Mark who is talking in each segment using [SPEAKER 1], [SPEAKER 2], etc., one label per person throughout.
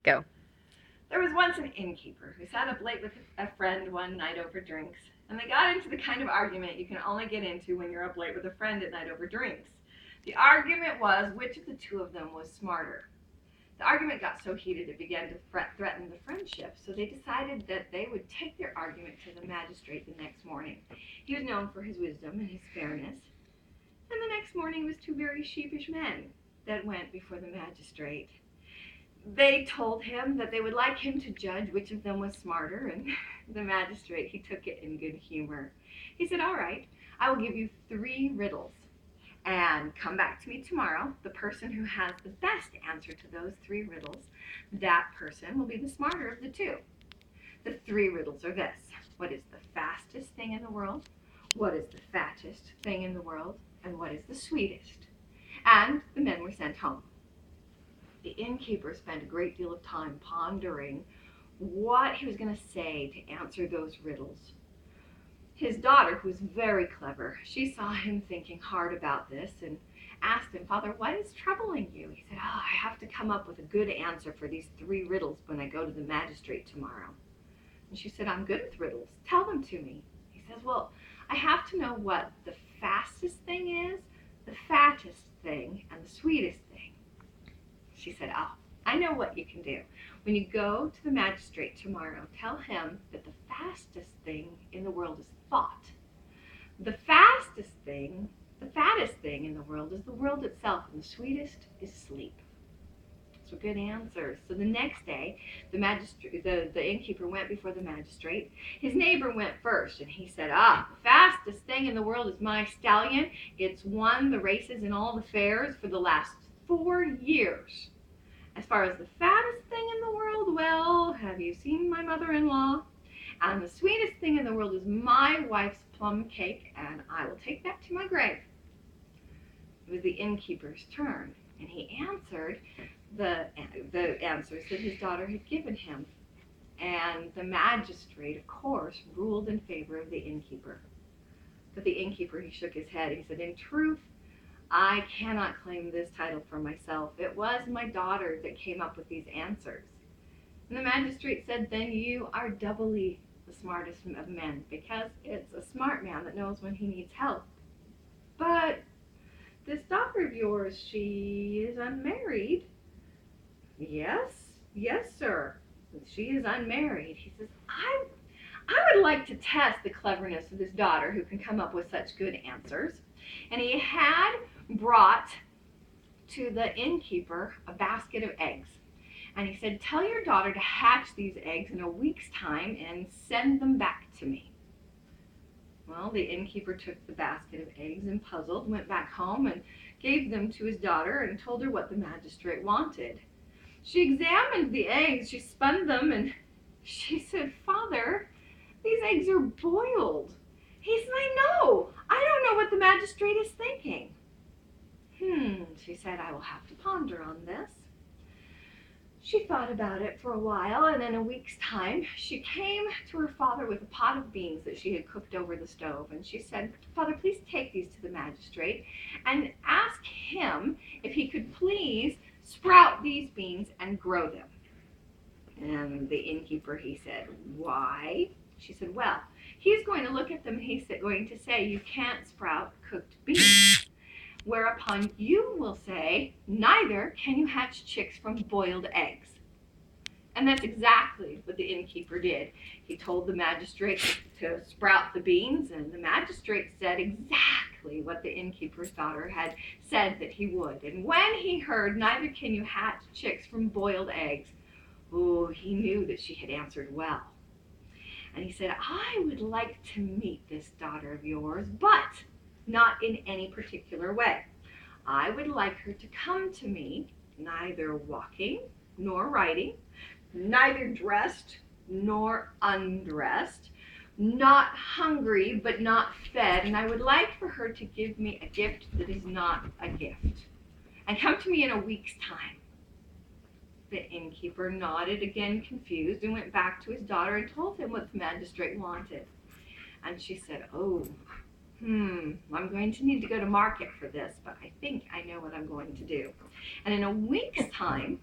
[SPEAKER 1] Go.
[SPEAKER 2] There was once an innkeeper who sat up late with a friend one night over drinks, and they got into the kind of argument you can only get into when you're up late with a friend at night over drinks. The argument was which of the two of them was smarter. The argument got so heated it began to threaten the friendship, so they decided that they would take their argument to the magistrate the next morning. He was known for his wisdom and his fairness, and the next morning was two very sheepish men that went before the magistrate. They told him that they would like him to judge which of them was smarter, and the magistrate, he took it in good humor. He said, all right, I will give you 3 riddles, and come back to me tomorrow. The person who has the best answer to those 3 riddles, that person will be the smarter of the 2. The 3 riddles are this. What is the fastest thing in the world? What is the fattest thing in the world? And what is the sweetest? And the men were sent home. The innkeeper spent a great deal of time pondering what he was going to say to answer those riddles. His daughter, who was very clever, she saw him thinking hard about this and asked him, Father, what is troubling you? He said, I have to come up with a good answer for these 3 riddles when I go to the magistrate tomorrow. And she said, I'm good with riddles. Tell them to me. He says, well, I have to know what the fastest thing is, the fattest thing, and the sweetest thing. She said, I know what you can do. When you go to the magistrate tomorrow, tell him that the fastest thing in the world is thought. The fastest thing, the fattest thing in the world is the world itself, and the sweetest is sleep. So good answers. So the next day, the innkeeper went before the magistrate. His neighbor went first, and he said, the fastest thing in the world is my stallion. It's won the races in all the fairs for the last 4 years. As far as the fattest thing in the world, well, have you seen my mother-in-law? And the sweetest thing in the world is my wife's plum cake, and I will take that to my grave. It was the innkeeper's turn, and he answered the answers that his daughter had given him. And the magistrate, of course, ruled in favor of the innkeeper. But the innkeeper, he shook his head. He said, in truth, I cannot claim this title for myself. It was my daughter that came up with these answers. And the magistrate said, then you are doubly the smartest of men, because it's a smart man that knows when he needs help. But this daughter of yours, she is unmarried. Yes, sir. She is unmarried. He says, I would like to test the cleverness of this daughter who can come up with such good answers. And he had brought to the innkeeper a basket of eggs. And he said, tell your daughter to hatch these eggs in a week's time and send them back to me. Well, the innkeeper took the basket of eggs and puzzled, went back home and gave them to his daughter and told her what the magistrate wanted. She examined the eggs, she spun them, and she said, Father, these eggs are boiled. He said, I know. I don't know what the magistrate is thinking. She said, I will have to ponder on this. She thought about it for a while, and in a week's time, she came to her father with a pot of beans that she had cooked over the stove. And she said, Father, please take these to the magistrate and ask him if he could please sprout these beans and grow them. And the innkeeper, he said, why? She said, well, he's going to look at them and he's going to say, you can't sprout cooked beans. Whereupon you will say, neither can you hatch chicks from boiled eggs. And that's exactly what the innkeeper did. He told the magistrate to sprout the beans, and the magistrate said exactly what the innkeeper's daughter had said that he would. And when he heard, neither can you hatch chicks from boiled eggs, he knew that she had answered well. And he said, I would like to meet this daughter of yours, but not in any particular way. I would like her to come to me, neither walking nor riding, neither dressed nor undressed, not hungry but not fed, and I would like for her to give me a gift that is not a gift, and come to me in a week's time. The innkeeper nodded again, confused, and went back to his daughter and told him what the magistrate wanted. And she said, I'm going to need to go to market for this, but I think I know what I'm going to do. And in a week's time,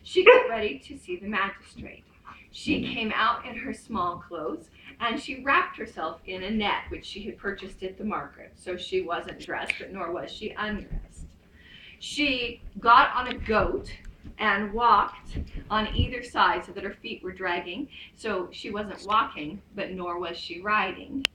[SPEAKER 2] She got ready to see the magistrate. She came out in her small clothes, and she wrapped herself in a net which she had purchased at the market. So she wasn't dressed, but nor was she undressed. She got on a goat and walked on either side so that her feet were dragging. So she wasn't walking, but nor was she riding.